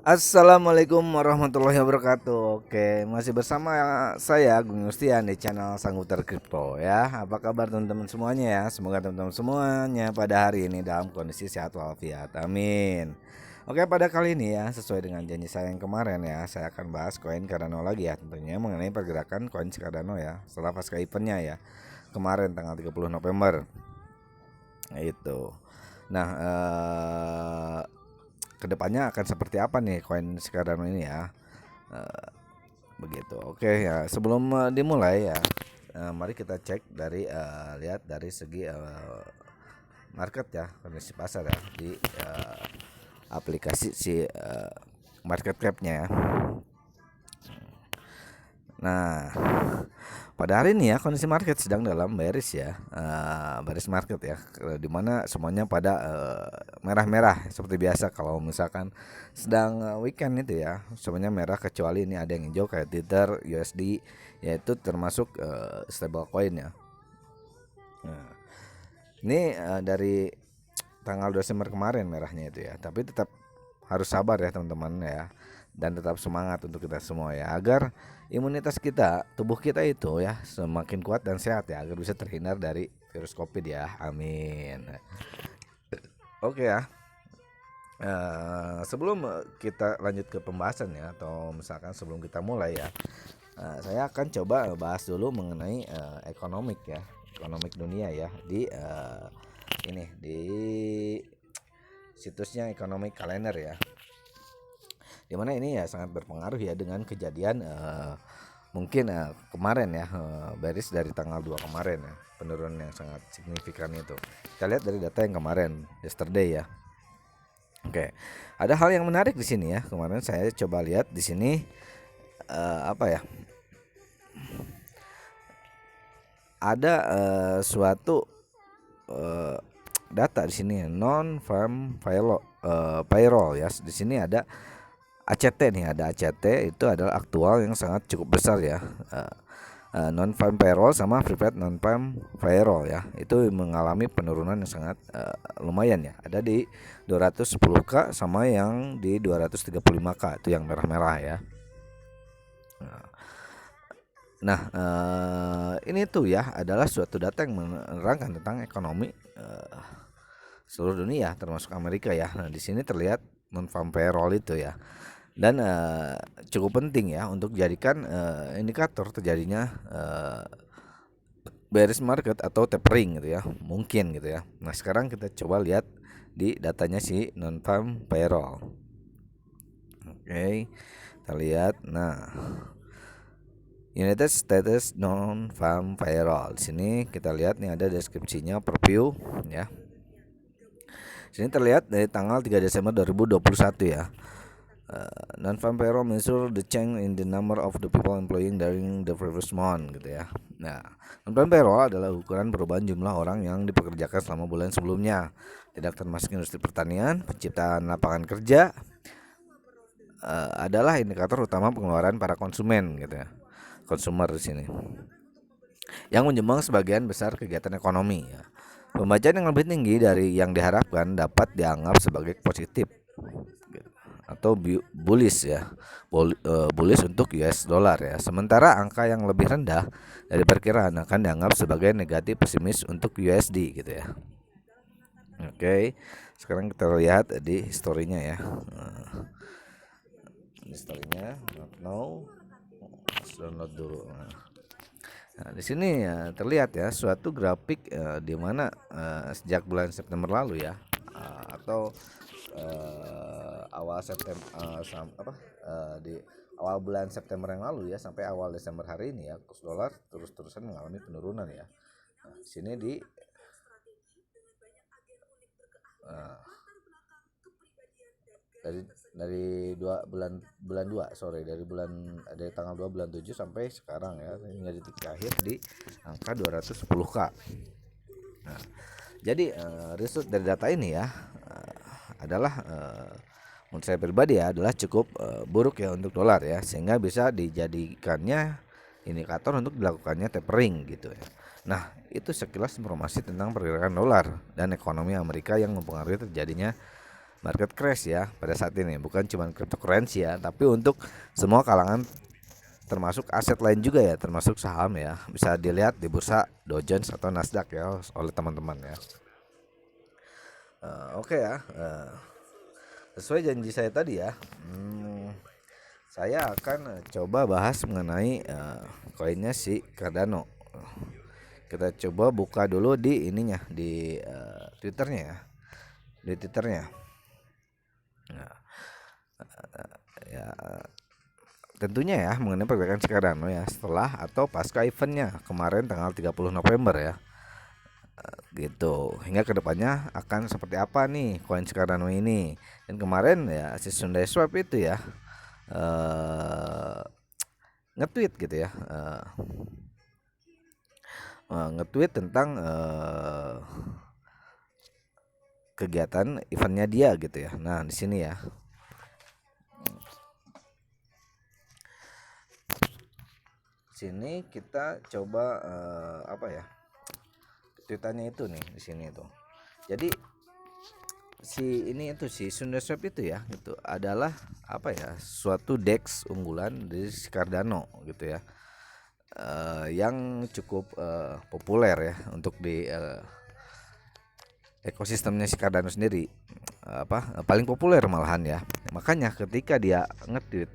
Assalamualaikum warahmatullahi wabarakatuh. Oke, masih bersama saya Gung Yustian di channel Sangguter Crypto ya. Apa kabar teman-teman semuanya ya? Semoga teman-teman semuanya pada hari ini dalam kondisi sehat walafiat. Amin. Oke, pada kali ini ya, sesuai dengan janji saya yang kemarin ya, saya akan bahas koin Cardano lagi ya, tentunya mengenai pergerakan koin Cardano ya, setelah pasca eventnya ya, kemarin tanggal 30 November. Itu. Nah, kedepannya akan seperti apa nih koin Cardano ini ya? Eh, Begitu. Oke ya, sebelum dimulai ya, mari kita cek dari lihat dari segi market ya, kondisi pasar ya di aplikasi si market capnya ya. Nah, pada hari ini ya kondisi market sedang dalam bearish ya, bearish market ya, di mana semuanya pada merah-merah seperti biasa. Kalau misalkan sedang weekend itu ya, semuanya merah kecuali ini ada yang hijau kayak Tether, USD, yaitu termasuk stable coin ya. Nah, ini dari tanggal 2 Desember kemarin merahnya itu ya, tapi tetap harus sabar ya teman-teman ya, dan tetap semangat untuk kita semua ya, agar imunitas kita, tubuh kita itu ya semakin kuat dan sehat ya, agar bisa terhindar dari virus COVID ya, amin. Oke ya, sebelum kita lanjut ke pembahasan ya, atau misalkan sebelum kita mulai ya, saya akan coba bahas dulu mengenai ekonomik ya, ekonomik dunia ya, di ini di situsnya Economic Calendar ya, dimana ini ya sangat berpengaruh ya dengan kejadian mungkin kemarin ya, bearish dari tanggal 2 kemarin ya, penurunan yang sangat signifikan itu. Kita lihat dari data yang kemarin yesterday ya. Oke, ada hal yang menarik di sini ya. Kemarin saya coba lihat di sini apa ya? Ada suatu eh, data di sini non farm payroll ya. Di sini ada ACT nih, ada ACT itu adalah aktual yang sangat cukup besar ya. Non farm payroll sama prepaid non farm payroll ya, itu mengalami penurunan yang sangat lumayan ya. Ada di 210k sama yang di 235k, itu yang merah-merah ya. Nah, ini tuh ya adalah suatu data yang menerangkan tentang ekonomi seluruh dunia termasuk Amerika ya. Nah, di sini terlihat non farm payroll itu ya. Dan cukup penting ya untuk dijadikan indikator terjadinya bearish market atau tapering gitu ya, mungkin gitu ya. Nah, sekarang kita coba lihat di datanya si non farm payroll. Oke, kita lihat. Nah, United States non farm payroll. Di sini kita lihat nih ada deskripsinya per view ya. Sini terlihat dari tanggal 3 Desember 2021 ya. Non-farm payroll measure the change in the number of the people employing during the previous month gitu ya. Nah, non-farm payroll adalah ukuran perubahan jumlah orang yang dipekerjakan selama bulan sebelumnya. Tidak termasuk industri pertanian, penciptaan lapangan kerja, adalah indikator utama pengeluaran para konsumen gitu ya. Konsumer di sini yang menyumbang sebagian besar kegiatan ekonomi ya. Pembacaan yang lebih tinggi dari yang diharapkan dapat dianggap sebagai positif atau bullish ya, bullish untuk US dollar ya. Sementara angka yang lebih rendah dari perkiraan akan dianggap sebagai negatif pesimis untuk USD gitu ya. Oke, sekarang kita lihat di historinya ya. Historinya not now, download dulu. Nah, di sini ya terlihat ya suatu grafik di mana sejak bulan September lalu ya, atau awal September, di awal bulan September yang lalu ya sampai awal Desember hari ini ya, kurs dolar terus-terusan mengalami penurunan ya. Nah, di sini di uh, dari bulan 2 sorry dari tanggal 2 bulan 7 sampai sekarang ya, hingga detik terakhir di angka 210k. Nah, jadi result dari data ini ya adalah menurut saya pribadi ya adalah cukup buruk ya untuk dolar ya, sehingga bisa dijadikannya indikator untuk dilakukannya tapering gitu ya. Nah, itu sekilas informasi tentang pergerakan dolar dan ekonomi Amerika yang mempengaruhi terjadinya market crash ya pada saat ini, bukan cuma cryptocurrency ya, tapi untuk semua kalangan, termasuk aset lain juga ya, termasuk saham ya. Bisa dilihat di bursa Dow Jones atau Nasdaq ya oleh teman-teman ya. Oke ya, sesuai janji saya tadi ya, saya akan coba bahas mengenai koinnya si Cardano. Kita coba buka dulu di ininya, di Twitternya ya, di Twitternya. Nah, ya tentunya ya mengenai pergerakan si Cardano ya setelah atau pasca eventnya kemarin tanggal 30 November ya. Gitu, hingga kedepannya akan seperti apa nih koin Cardano ini. Dan kemarin ya si Sunday Swap itu ya nge-tweet gitu ya, nge-tweet tentang kegiatan eventnya dia gitu ya. Nah di sini ya, sini kita coba apa ya, tweetannya itu nih di sini tuh. Jadi si ini itu si Sundaswap itu ya, itu adalah apa ya, suatu DEX unggulan dari Cardano gitu ya, yang cukup populer ya untuk di ekosistemnya si Cardano sendiri, paling populer malahan ya. Makanya ketika dia nge-tweet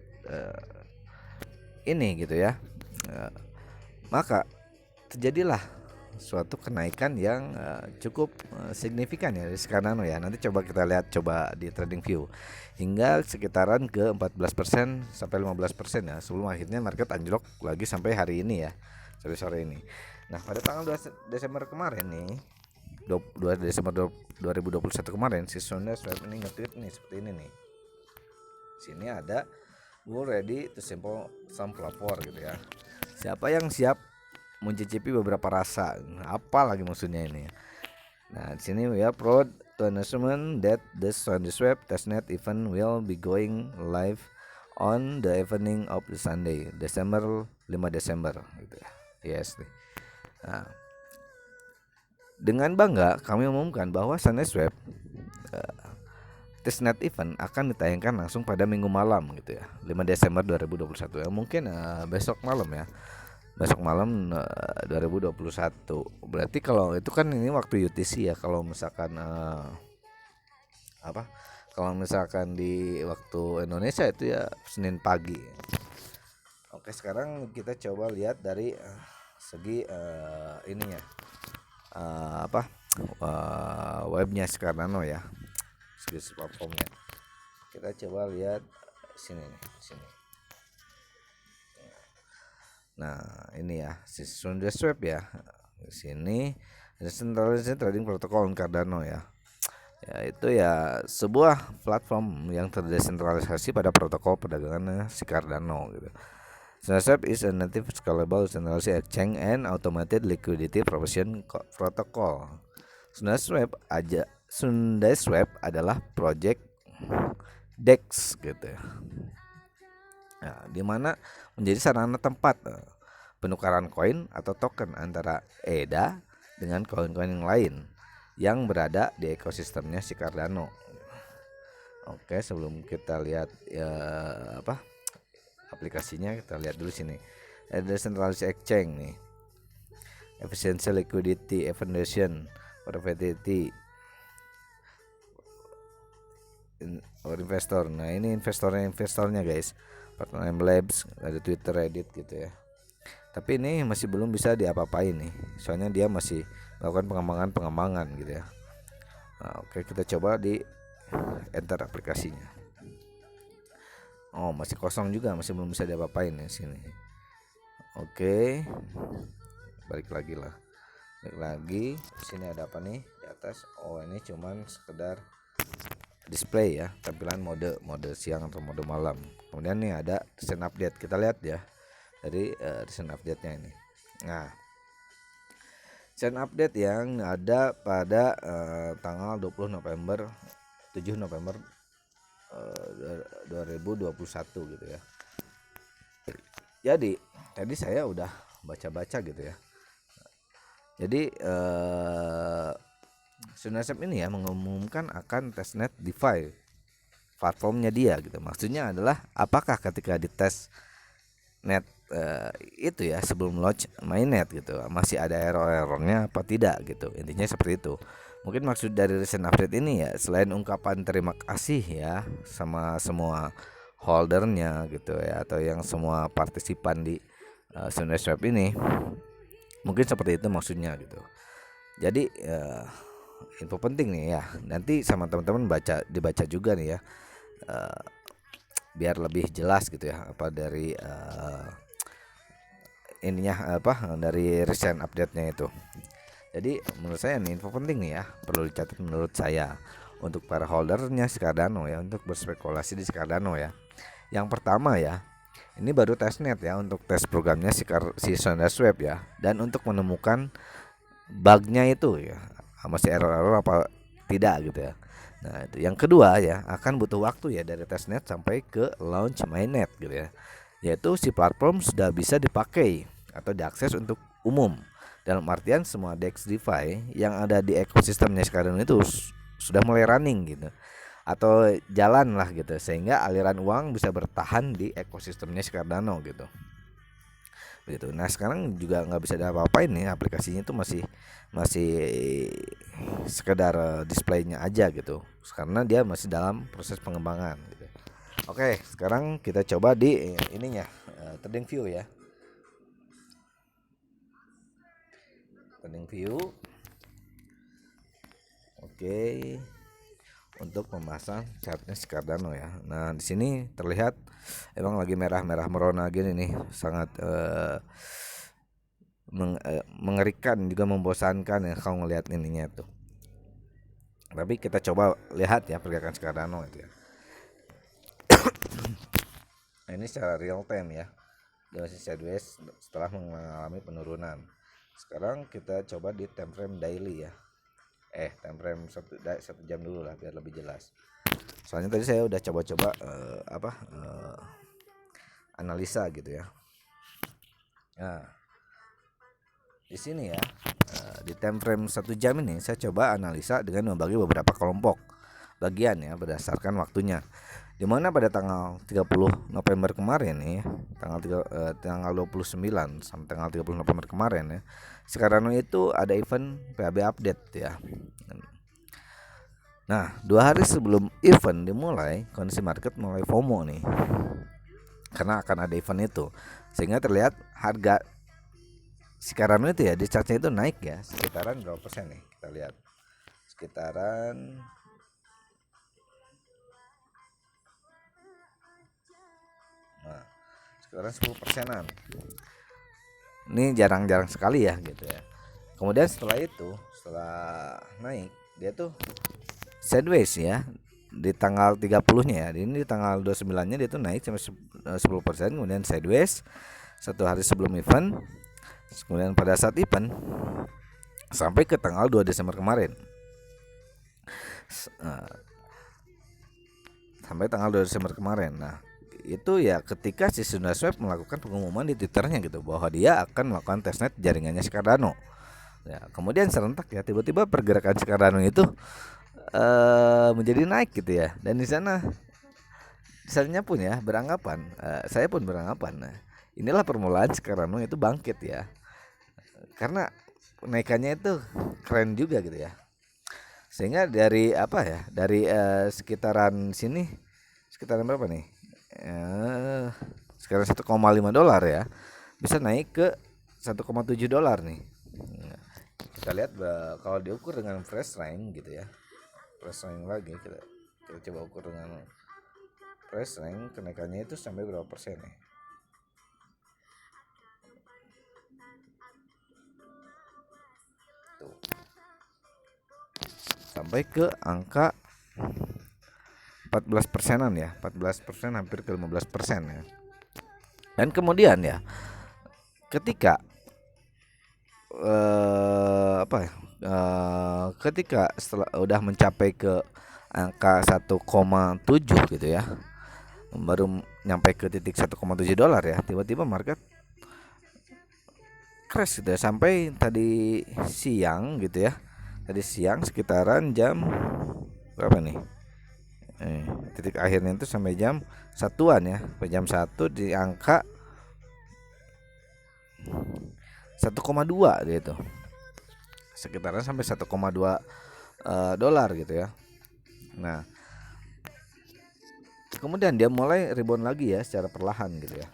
ini gitu ya, maka terjadilah suatu kenaikan yang cukup signifikan ya di Cardano ya. Nanti coba kita lihat coba di TradingView hingga sekitaran ke 14% sampai 15% ya, sebelum akhirnya market anjlok lagi sampai hari ini ya, sore ini. Nah pada tanggal 2 Desember kemarin nih, 2 Desember 2021 kemarin, si Sundaswap ini nge-tweet nih seperti ini nih. Sini ada "We're ready to sample some flavor" gitu ya. Siapa yang siap mencicipi beberapa rasa? Apa lagi maksudnya ini? Nah, di sini we are proud to announcement that the Sundaswap testnet event will be going live on the evening of the Sunday, 5 Desember gitu ya. Yes nih. Nah, dengan bangga kami umumkan bahwa Sundaswap testnet event akan ditayangkan langsung pada Minggu malam gitu ya, 5 Desember 2021 ya. Mungkin besok malam ya. Besok malam 2021. Berarti kalau itu kan ini waktu UTC ya. Kalau misalkan kalau misalkan di waktu Indonesia itu ya Senin pagi. Oke, sekarang kita coba lihat dari segi ininya, webnya Cardano ya, segi platformnya. Kita coba lihat sini nih, sini. Nah ini ya si Sundaswap ya, di sini Decentralized Trading Protocol Cardano ya. Ya itu ya sebuah platform yang terdesentralisasi pada protokol perdagangan si Cardano gitu. Sundaswap is a native scalable decentralized exchange and automated liquidity provision protocol. Sundaswap adalah project DEX gitu ya. Nah, di mana menjadi sarana tempat penukaran koin atau token antara EDA dengan koin-koin yang lain yang berada di ekosistemnya si Cardano. Oke, sebelum kita lihat ya aplikasinya, kita lihat dulu sini. Ada centralized exchange nih. Efficiency, liquidity, evaluation, profitability, investor. Nah, ini investornya guys. Partner Labs, ada Twitter, Reddit gitu ya. Tapi ini masih belum bisa diapa-apain nih. Soalnya dia masih melakukan pengembangan gitu ya. Nah, oke, kita coba di enter aplikasinya. Oh, masih kosong juga, masih belum bisa diapa-apain ya sini. Oke. Balik lagi lah. Balik lagi. Sini ada apa nih di atas? Oh, ini cuman sekedar display ya, tampilan mode siang atau mode malam. Kemudian nih ada recent update, kita lihat ya dari recent update-nya ini. Nah, recent update yang ada pada tanggal 7 November 2021 gitu ya. Jadi tadi saya udah baca-baca gitu ya. Jadi Sunasep ini ya mengumumkan akan testnet DeFi platformnya dia gitu. Maksudnya adalah apakah ketika dites net itu ya sebelum launch mainnet gitu masih ada error-errornya apa tidak gitu. Intinya seperti itu. Mungkin maksud dari recent update ini ya selain ungkapan terima kasih ya sama semua holdernya gitu ya atau yang semua partisipan di Sunaswap ini, mungkin seperti itu maksudnya gitu. Jadi info penting nih ya. Nanti sama teman-teman dibaca juga nih ya. eh, Biar lebih jelas gitu ya apa dari ininya apa dari recent update-nya itu. Jadi menurut saya nih info penting nih ya perlu dicatat menurut saya untuk para holdernya si Cardano ya untuk berspekulasi di Cardano ya. Yang pertama ya ini baru testnet ya untuk tes programnya si SondaSwap ya dan untuk menemukan bugnya itu ya masih error-error apa tidak gitu ya. Nah itu yang kedua ya akan butuh waktu ya dari testnet sampai ke launch mainnet gitu ya, yaitu si platform sudah bisa dipakai atau diakses untuk umum dalam artian semua DEX DeFi yang ada di ekosistemnya sekarang itu sudah mulai running gitu atau jalan lah gitu sehingga aliran uang bisa bertahan di ekosistemnya Cardano gitu begitu. Nah sekarang juga nggak bisa apa-apain nih aplikasinya itu masih masih sekedar displaynya aja gitu karena dia masih dalam proses pengembangan gitu. Oke sekarang kita coba di ininya trading view ya, trading view. Oke untuk pembahasan chartnya si Cardano ya. Nah di sini terlihat emang lagi merah-merah merona gini nih sangat mengerikan juga membosankan ya kalau ngelihat ininya tuh. Tapi kita coba lihat ya pergerakan Cardano itu ya. Nah, ini secara real time ya. Dia masih sideways setelah mengalami penurunan. Sekarang kita coba di time frame daily ya. Time frame 1 jam dulu lah biar lebih jelas. Soalnya tadi saya udah coba-coba analisa gitu ya. Nah, di sini ya di time frame 1 jam ini saya coba analisa dengan membagi beberapa kelompok bagian ya berdasarkan waktunya. Dimana pada tanggal 30 November kemarin nih tanggal 29 sampai tanggal 30 November kemarin ya sekarang itu ada event PAB update ya. Nah 2 hari sebelum event dimulai kondisi market mulai FOMO nih karena akan ada event itu sehingga terlihat harga sekarang itu ya di chartnya itu naik ya sekitaran berapa persen nih kita lihat sekitaran sekarang 10%-an. Ini jarang-jarang sekali ya gitu ya. Kemudian setelah itu setelah naik dia tuh sideways ya di tanggal 30-nya ya. Ini di tanggal 29-nya dia tuh naik sampai 10% kemudian sideways 1 hari sebelum event. Kemudian pada saat event sampai ke tanggal 2 Desember kemarin. Sampai tanggal 2 Desember kemarin. Nah, itu ya ketika si Sunaswap melakukan pengumuman di Twitternya gitu bahwa dia akan melakukan testnet jaringannya si Cardano. Ya, kemudian serentak ya tiba-tiba pergerakan si Cardano itu menjadi naik gitu ya. Dan di sana misalnya pun ya beranggapan saya pun beranggapan inilah permulaan si Cardano itu bangkit ya. Karena naikannya itu keren juga gitu ya. Sehingga dari apa ya? Dari sekitaran sini sekitaran berapa nih? Sekarang $1,5 ya bisa naik ke $1,7 nih. Kita lihat kalau diukur dengan fresh rank gitu ya, fresh rank lagi kita coba ukur dengan fresh rank kenaikannya itu sampai berapa persen nih. Tuh. Sampai ke angka 14%-an ya, 14% hampir ke 15% ya. Dan kemudian ya ketika ketika setelah udah mencapai ke angka 1,7 gitu ya baru nyampe ke titik $1,7 ya tiba-tiba market crash gitu ya sampai tadi siang gitu ya tadi siang sekitaran jam berapa nih, titik akhirnya itu sampai jam satuan ya, sampai jam 1 di angka 1,2 dia itu, sekitaran sampai 1,2 dolar gitu ya. Nah kemudian dia mulai rebound lagi ya secara perlahan gitu ya.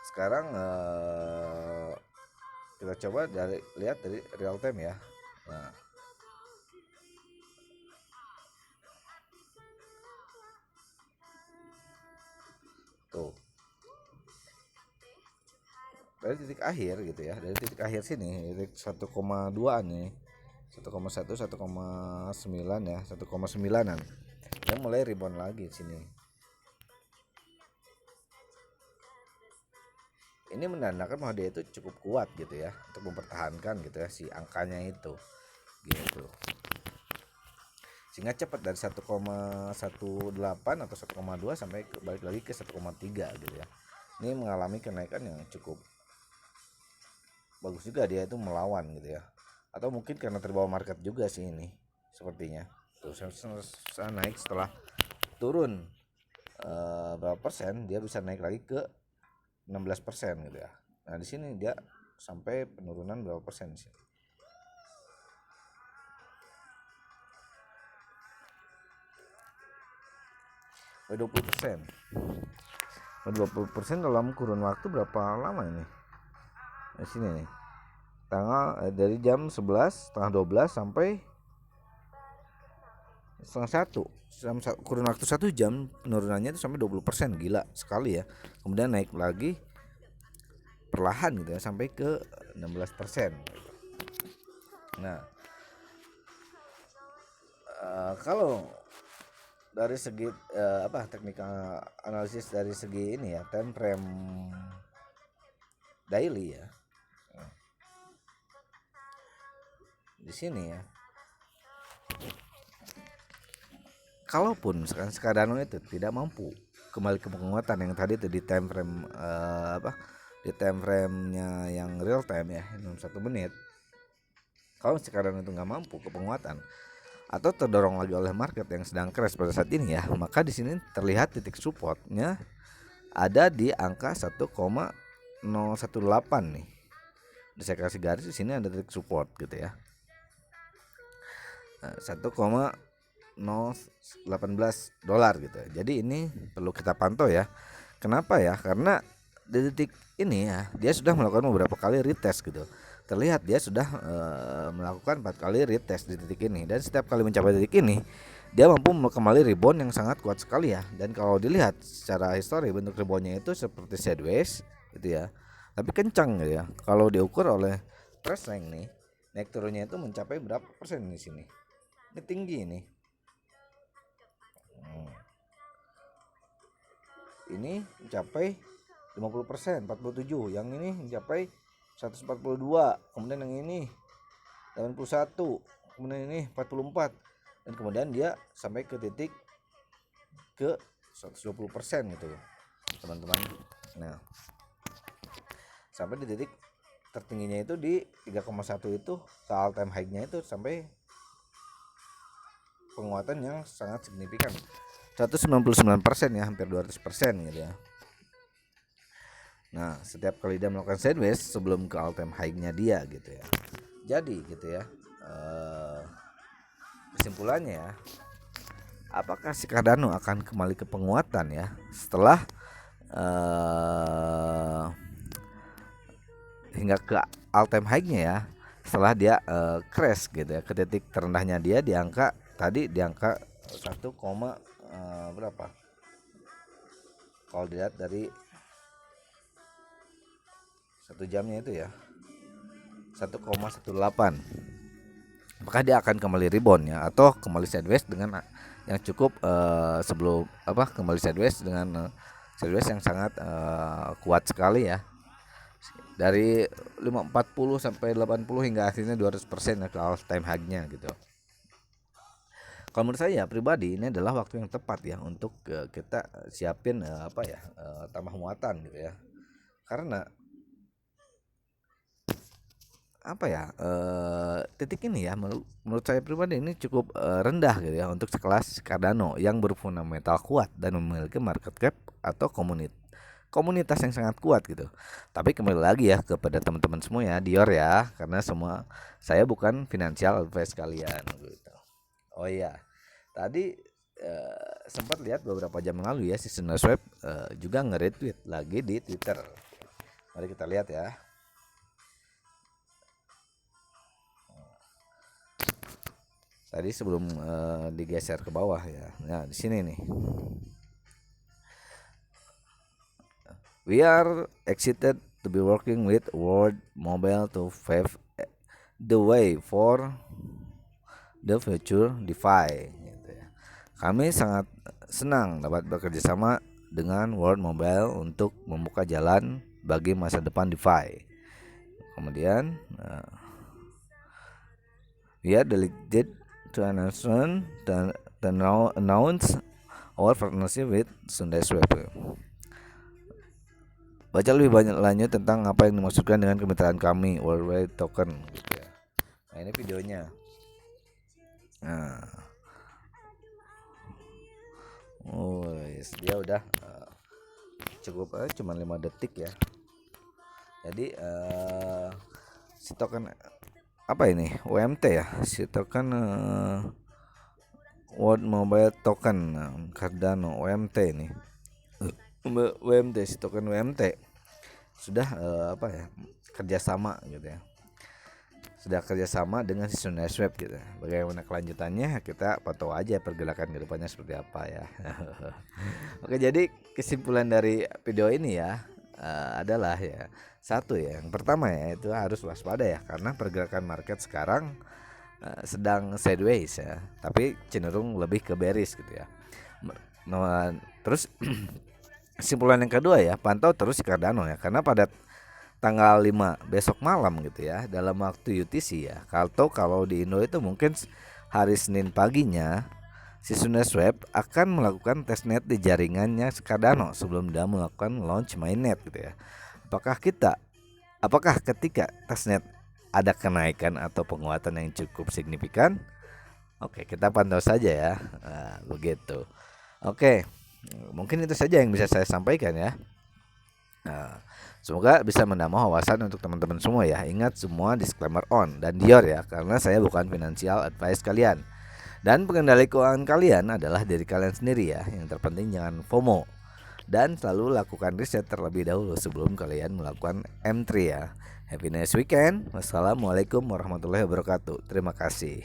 Sekarang kita coba lihat dari real time ya. Nah, tuh dari titik akhir gitu ya, dari titik akhir sini titik 1,2 nih, 1,1 1,9 ya, 1,9an dia mulai rebound lagi sini. Ini menandakan bahwa dia itu cukup kuat gitu ya untuk mempertahankan gitu ya si angkanya itu gitu, sehingga cepat dari 1,18 atau 1,2 sampai balik lagi ke 1,3 gitu ya. Ini mengalami kenaikan yang cukup bagus juga, dia itu melawan gitu ya, atau mungkin karena terbawa market juga sih ini sepertinya. Tuh saya naik setelah turun berapa persen, dia bisa naik lagi ke 16% gitu ya. Nah di sini dia sampai penurunan berapa persen sih, 20%. 20% dalam kurun waktu berapa lama ini? Di sini nih. Tanggal dari jam 11 setengah 12 sampai setengah 1, kurun waktu 1 jam penurunannya itu sampai 20%, gila sekali ya. Kemudian naik lagi perlahan gitu ya sampai ke 16%. Nah kalau dari segi teknikal analisis dari segi ini ya, time frame daily ya, di sini ya, kalaupun misalkan Cardano itu tidak mampu kembali ke penguatan yang tadi itu di time frame di time frame-nya yang real time ya, 1 menit. Kalau Cardano itu nggak mampu ke penguatan atau terdorong lagi oleh market yang sedang crash pada saat ini ya, maka di sini terlihat titik supportnya ada di angka 1,018 nih. Saya kasih garis di sini ada titik support gitu ya. 1,018 dolar gitu. Jadi ini perlu kita pantau ya. Kenapa ya? Karena di titik ini ya dia sudah melakukan beberapa kali retest gitu. Terlihat dia sudah melakukan 4 kali retest di titik ini, dan setiap kali mencapai titik ini dia mampu kembali rebound yang sangat kuat sekali ya. Dan kalau dilihat secara histori bentuk reboundnya itu seperti sideways gitu ya, tapi kencang gitu ya. Kalau diukur oleh price range nih, naik turunnya itu mencapai berapa persen di sini? Ini tinggi ini. Ini mencapai 50%, 47. Yang ini mencapai 142. Kemudian yang ini 81. Kemudian ini 44. Dan kemudian dia sampai ke titik ke 120% gitu teman-teman. Nah sampai di titik tertingginya itu di 3,1 itu ke all time high-nya itu sampai penguatan yang sangat signifikan, 199% ya, hampir 200% gitu ya. Nah setiap kali dia melakukan sideways sebelum ke all time high-nya dia gitu ya. Jadi gitu ya, kesimpulannya ya, apakah si Cardano akan kembali ke penguatan ya setelah hingga ke all time high-nya ya, setelah dia crash gitu ya ke titik terendahnya dia di angka tadi, di angka 1, berapa kalau dilihat dari 1 jamnya itu ya, 1,18. Apakah dia akan kembali rebound ya atau kembali sideways dengan yang cukup sebelum kembali sideways dengan sideways yang sangat kuat sekali ya, dari 540 sampai 80 hingga akhirnya 200% ya ke all time high-nya gitu. Kalau menurut saya pribadi ini adalah waktu yang tepat ya untuk kita siapin tambah muatan gitu ya. Karena apa ya, titik ini ya menurut saya pribadi ini cukup rendah gitu ya untuk sekelas Cardano yang berfundamental kuat dan memiliki market cap atau komunitas yang sangat kuat gitu. Tapi kembali lagi ya kepada teman-teman semua ya, Dior ya, karena semua saya bukan financial advice kalian gitu. Oh iya, tadi sempat lihat beberapa jam yang lalu ya si SunaSwap juga nge-retweet lagi di Twitter. Mari kita lihat ya. Tadi sebelum digeser ke bawah ya. Nah, di sini nih. We are excited to be working with World Mobile to pave the way for the future DeFi gitu ya. Kami sangat senang dapat bekerja sama dengan World Mobile untuk membuka jalan bagi masa depan DeFi. Kemudian we are delighted to announce our partnership with SundaeSwap. Baca lebih banyak lanjut tentang apa yang dimaksudkan dengan kemitraan kami Worldwide Token gitu ya. Nah, ini videonya. Nah. Dia udah cukup cuma 5 detik ya. Jadi si token apa ini? WMT ya. Si token World Mobile Token Cardano WMT ini. WMT si token WMT sudah apa ya? Kerjasama gitu ya. Sudah kerjasama dengan si SunaSwap gitu. Bagaimana kelanjutannya kita pantau aja pergerakan kedepannya seperti apa ya. Oke, jadi kesimpulan dari video ini ya adalah ya satu ya, yang pertama ya itu harus waspada ya karena pergerakan market sekarang sedang sideways ya, tapi cenderung lebih ke bearish gitu ya. Terus kesimpulan yang kedua ya, pantau terus Cardano ya karena pada tanggal 5 besok malam gitu ya dalam waktu UTC ya. Kalau di Indo itu mungkin hari Senin paginya si SunaSwap akan melakukan testnet di jaringannya Cardano sebelum dia melakukan launch mainnet gitu ya. Apakah ketika testnet ada kenaikan atau penguatan yang cukup signifikan? Oke, kita pantau saja ya. Nah, begitu. Oke, mungkin itu saja yang bisa saya sampaikan ya. Nah, semoga bisa menambah wawasan untuk teman-teman semua ya. Ingat semua disclaimer on dan Dior ya, karena saya bukan financial advice kalian. Dan pengendali keuangan kalian adalah diri kalian sendiri ya. Yang terpenting jangan FOMO. Dan selalu lakukan riset terlebih dahulu sebelum kalian melakukan M3 ya. Happy nice weekend. Wassalamualaikum warahmatullahi wabarakatuh. Terima kasih.